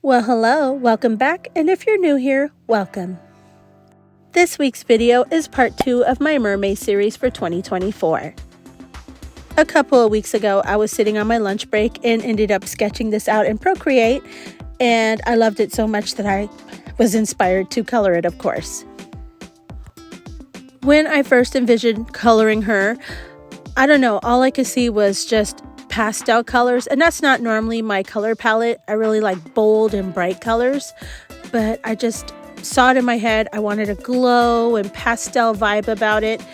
Well, hello, welcome back, and if you're new here, welcome. This week's video is part 2 of my MerMay series for 2024. A couple of weeks ago, I was sitting on my lunch break and ended up sketching this out in Procreate, and I loved it so much that I was inspired to color it, of course. When I first envisioned coloring her, I don't know, all I could see was just pastel colors, and that's not normally my color palette. I really like bold and bright colors, but I just saw it in my head. I wanted a glow and pastel vibe about it.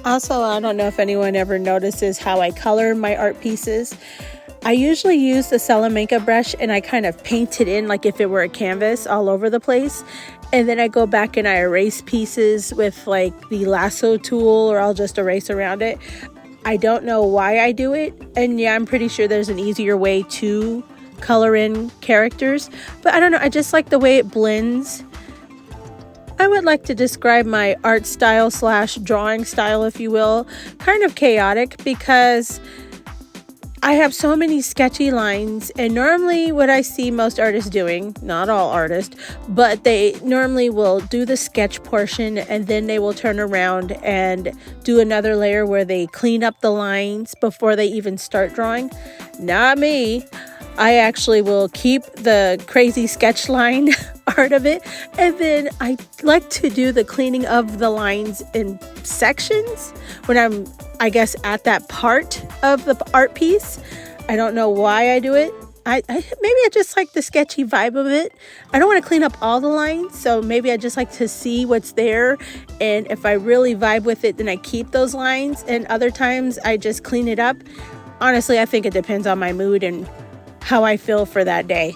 Also, I don't know if anyone ever notices how I color my art pieces. I usually use the Salamanca brush and I kind of paint it in like if it were a canvas all over the place. And then I go back and I erase pieces with like the lasso tool, or I'll just erase around it. I don't know why I do it. And yeah, I'm pretty sure there's an easier way to color in characters. But I don't know, I just like the way it blends. I would like to describe my art style / drawing style, if you will, kind of chaotic, because I have so many sketchy lines, and normally what I see most artists doing, not all artists, but they normally will do the sketch portion and then they will turn around and do another layer where they clean up the lines before they even start drawing. Not me. I actually will keep the crazy sketch line art of it, and then I like to do the cleaning of the lines in sections when I'm, I guess, at that part of the art piece. I don't know why I do it. Maybe I just like the sketchy vibe of it. I don't want to clean up all the lines, so maybe I just like to see what's there, and if I really vibe with it, then I keep those lines, and other times I just clean it up. Honestly, I think it depends on my mood and how I feel for that day.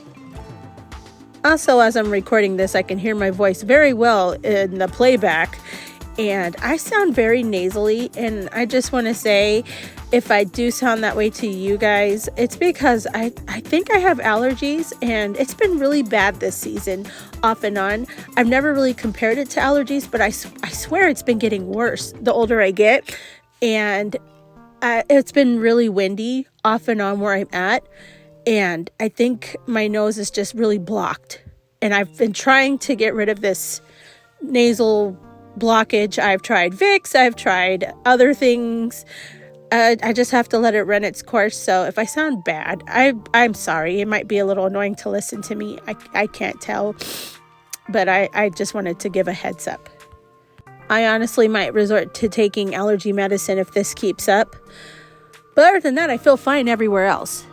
Also, as I'm recording this, I can hear my voice very well in the playback, and I sound very nasally, and I just want to say, if I do sound that way to you guys, it's because I think I have allergies, and it's been really bad this season, off and on. I've never really compared it to allergies, but I swear it's been getting worse the older I get, and it's been really windy off and on where I'm at. And I think my nose is just really blocked. And I've been trying to get rid of this nasal blockage. I've tried Vicks. I've tried other things. I just have to let it run its course. So if I sound bad, I'm sorry. It might be a little annoying to listen to me. I can't tell. But I just wanted to give a heads up. I honestly might resort to taking allergy medicine if this keeps up. But other than that, I feel fine everywhere else.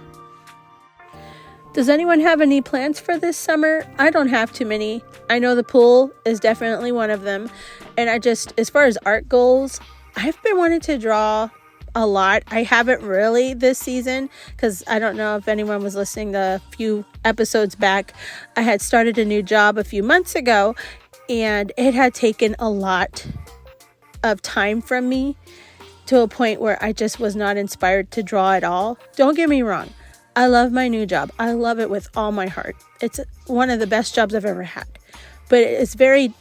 Does anyone have any plans for this summer? I don't have too many. I know the pool is definitely one of them. And as far as art goals, I've been wanting to draw a lot. I haven't really this season, because I don't know if anyone was listening the few episodes back. I had started a new job a few months ago, and it had taken a lot of time from me to a point where I just was not inspired to draw at all. Don't get me wrong. I love my new job. I love it with all my heart. It's one of the best jobs I've ever had. But it's very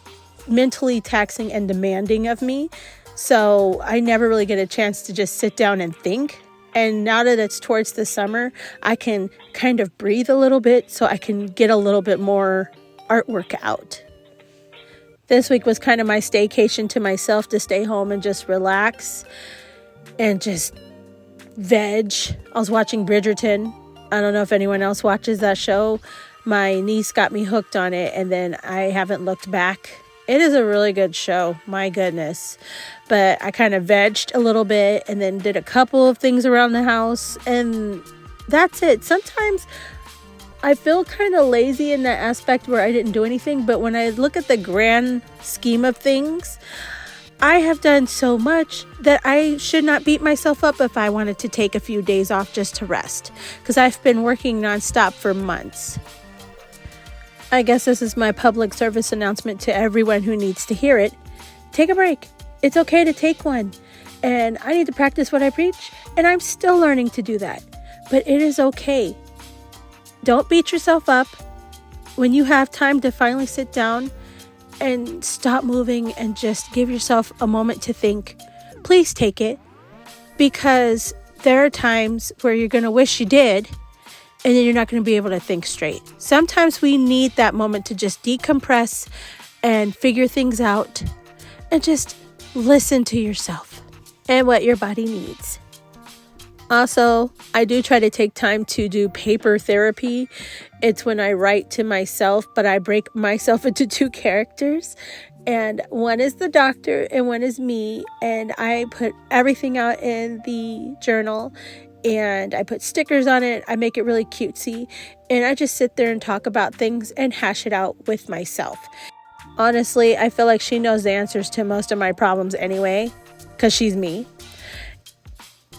mentally taxing and demanding of me. So I never really get a chance to just sit down and think. And now that it's towards the summer, I can kind of breathe a little bit so I can get a little bit more artwork out. This week was kind of my staycation to myself, to stay home and just relax and just veg. I was watching Bridgerton. I don't know if anyone else watches that show. My niece got me hooked on it, and then I haven't looked back. It is a really good show, my goodness. But I kind of vegged a little bit and then did a couple of things around the house, and that's it. Sometimes I feel kind of lazy in that aspect where I didn't do anything, but when I look at the grand scheme of things, I have done so much that I should not beat myself up if I wanted to take a few days off just to rest, because I've been working nonstop for months. I guess this is my public service announcement to everyone who needs to hear it. Take a break. It's okay to take one. And I need to practice what I preach, and I'm still learning to do that. But it is okay. Don't beat yourself up. When you have time to finally sit down and stop moving and just give yourself a moment to think, please take it, because there are times where you're going to wish you did, and then you're not going to be able to think straight. Sometimes we need that moment to just decompress and figure things out and just listen to yourself and what your body needs. Also, I do try to take time to do paper therapy. It's when I write to myself, but I break myself into two characters. And one is the doctor and one is me. And I put everything out in the journal and I put stickers on it. I make it really cutesy. And I just sit there and talk about things and hash it out with myself. Honestly, I feel like she knows the answers to most of my problems anyway, because she's me.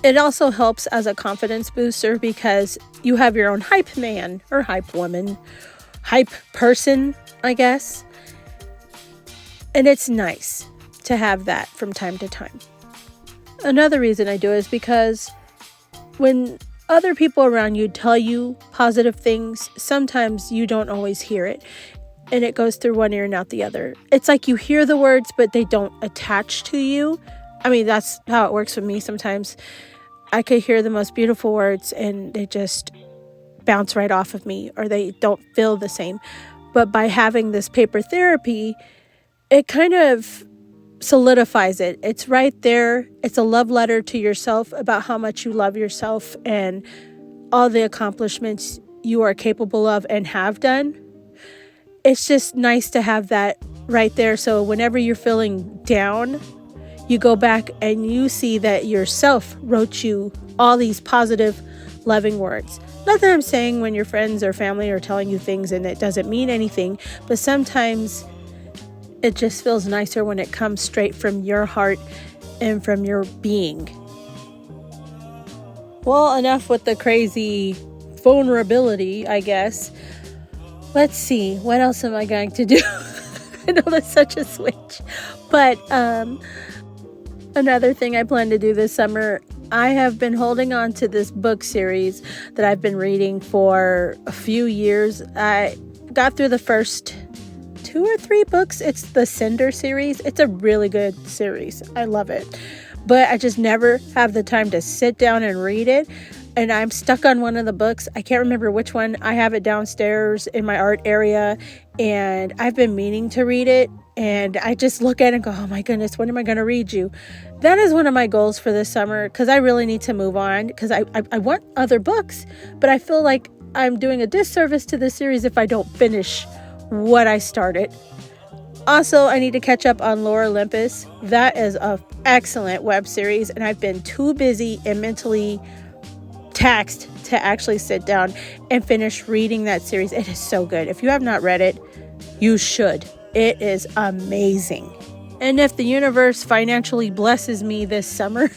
It also helps as a confidence booster because you have your own hype man or hype woman, hype person, I guess. And it's nice to have that from time to time. Another reason I do it is because when other people around you tell you positive things, sometimes you don't always hear it. And it goes through one ear and out the other. It's like you hear the words, but they don't attach to you. I mean, that's how it works with me sometimes. I could hear the most beautiful words and they just bounce right off of me, or they don't feel the same. But by having this paper therapy, it kind of solidifies it. It's right there. It's a love letter to yourself about how much you love yourself and all the accomplishments you are capable of and have done. It's just nice to have that right there. So whenever you're feeling down, you go back and you see that yourself wrote you all these positive, loving words. Not that I'm saying when your friends or family are telling you things and it doesn't mean anything, but sometimes it just feels nicer when it comes straight from your heart and from your being. Well, enough with the crazy vulnerability, I guess. Let's see, what else am I going to do? I know that's such a switch. But another thing I plan to do this summer, I have been holding on to this book series that I've been reading for a few years. I got through the first 2 or 3 books. It's the Cinder series. It's a really good series. I love it. But I just never have the time to sit down and read it. And I'm stuck on one of the books. I can't remember which one. I have it downstairs in my art area. And I've been meaning to read it. And I just look at it and go, oh my goodness, when am I going to read you? That is one of my goals for this summer because I really need to move on because I want other books. But I feel like I'm doing a disservice to this series if I don't finish what I started. Also, I need to catch up on Lore Olympus. That is an excellent web series. And I've been too busy and mentally taxed to actually sit down and finish reading that series. It is so good. If you have not read it, you should. It is amazing. And if the universe financially blesses me this summer,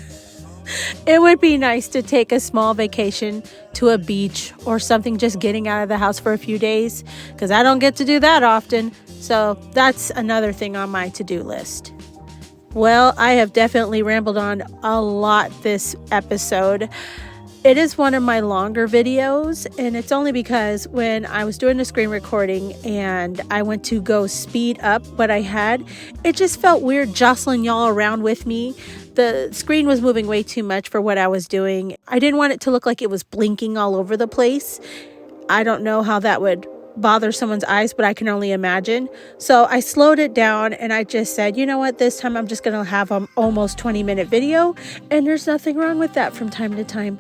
it would be nice to take a small vacation to a beach or something, just getting out of the house for a few days, because I don't get to do that often. So that's another thing on my to-do list. Well, I have definitely rambled on a lot this episode. It is one of my longer videos, and it's only because when I was doing the screen recording and I went to go speed up what I had, it just felt weird jostling y'all around with me. The screen was moving way too much for what I was doing. I didn't want it to look like it was blinking all over the place. I don't know how that would bother someone's eyes, but I can only imagine. So I slowed it down and I just said, you know what, this time I'm just going to have an almost 20-minute video, and there's nothing wrong with that from time to time.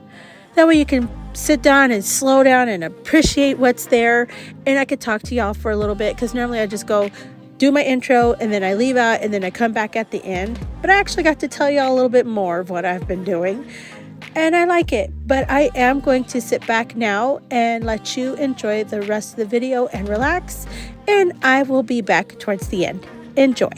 That way you can sit down and slow down and appreciate what's there. And I could talk to y'all for a little bit because normally I just go do my intro and then I leave out and then I come back at the end. But I actually got to tell y'all a little bit more of what I've been doing. And I like it. But I am going to sit back now and let you enjoy the rest of the video and relax. And I will be back towards the end. Enjoy.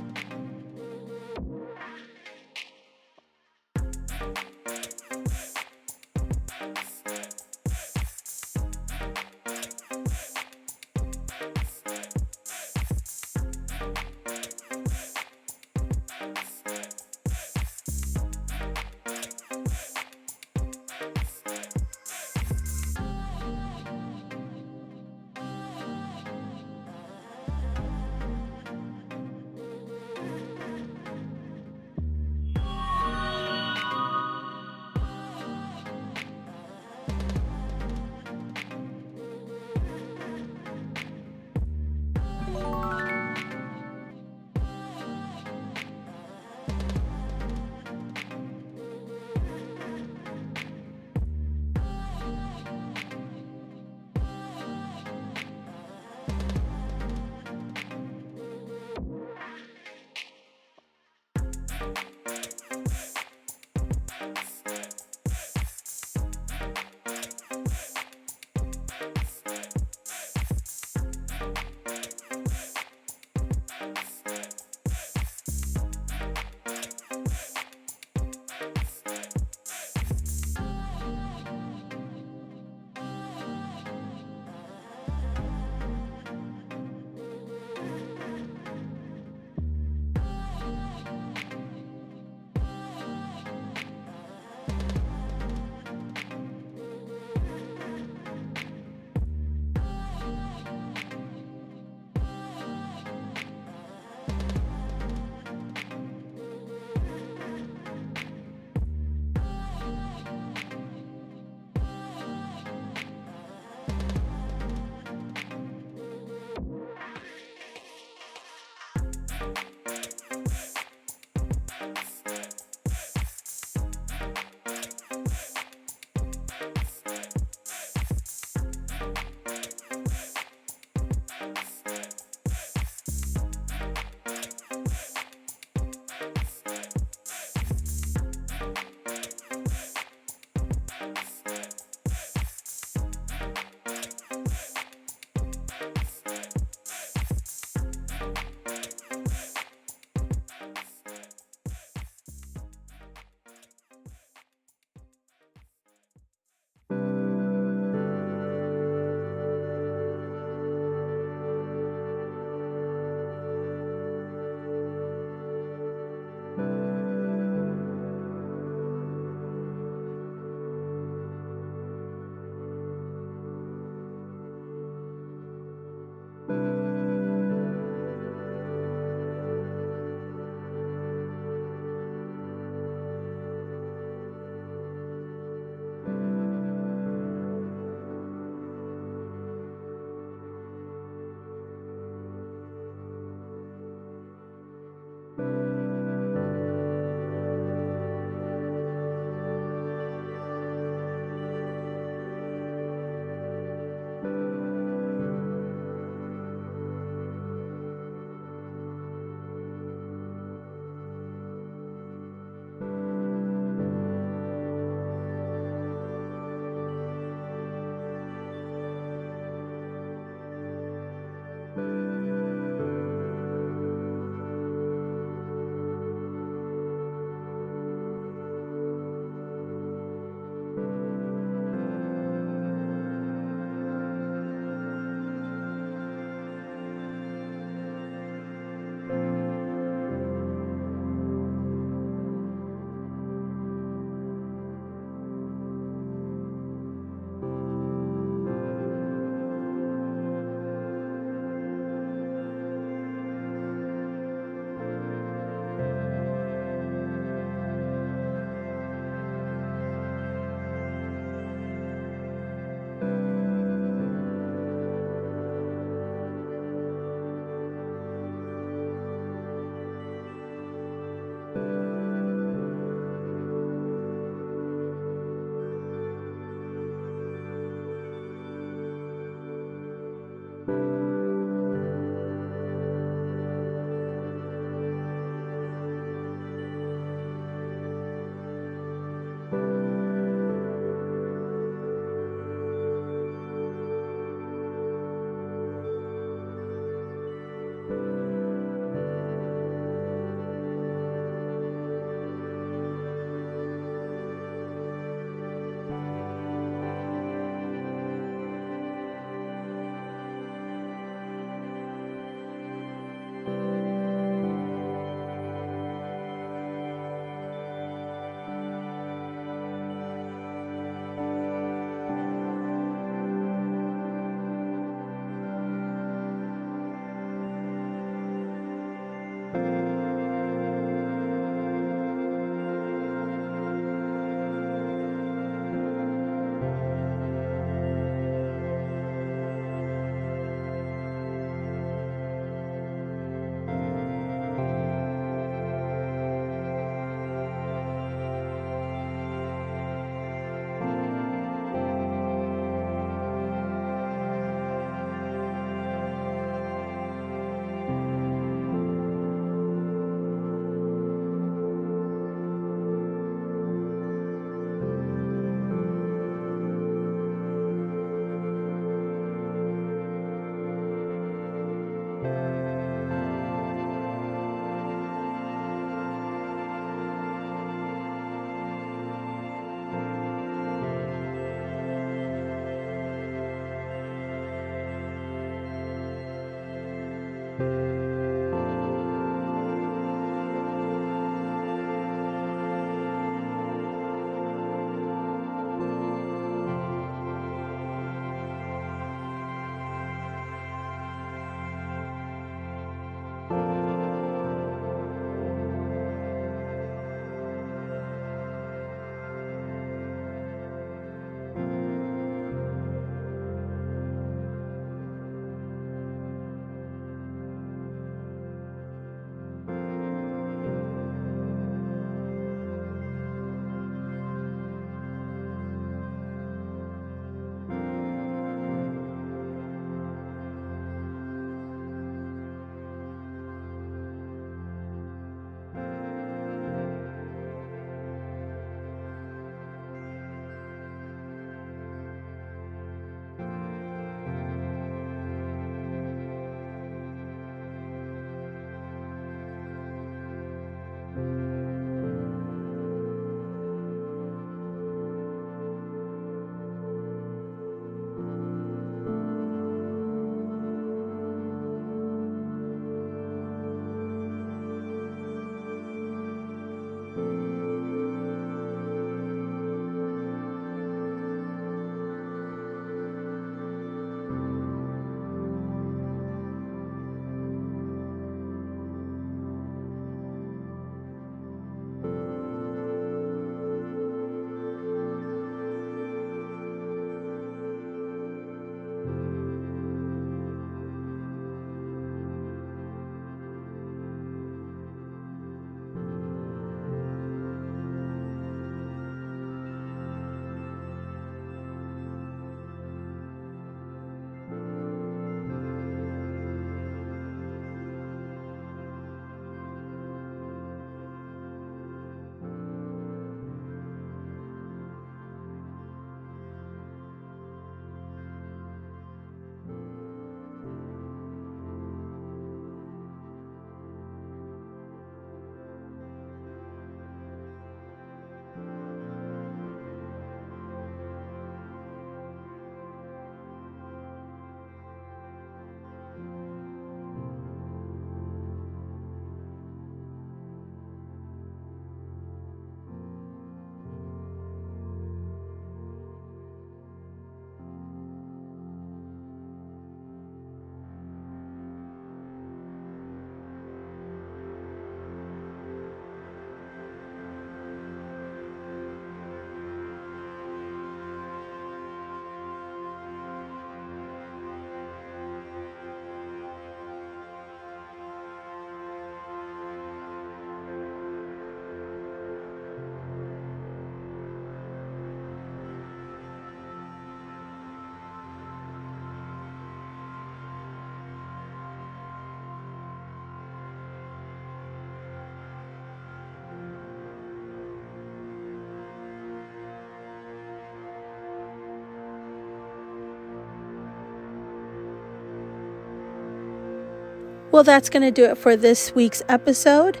Well, that's going to do it for this week's episode.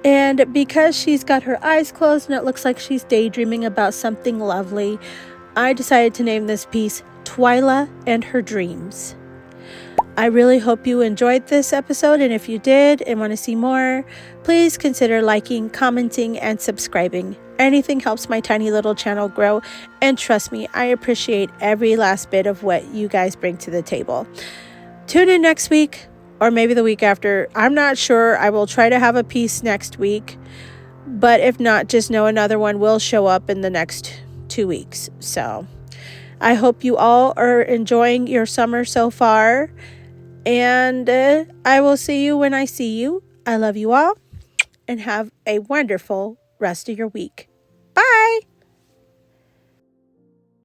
And because she's got her eyes closed and it looks like she's daydreaming about something lovely, I decided to name this piece Twila and Her Dreams. I really hope you enjoyed this episode, and if you did and want to see more, please consider liking, commenting, and subscribing. Anything helps my tiny little channel grow, and trust me, I appreciate every last bit of what you guys bring to the table. Tune in next week, or maybe the week after. I'm not sure. I will try to have a piece next week, but if not, just know another one will show up in the next 2 weeks. So I hope you all are enjoying your summer so far. And I will see you when I see you. I love you all and have a wonderful rest of your week. Bye.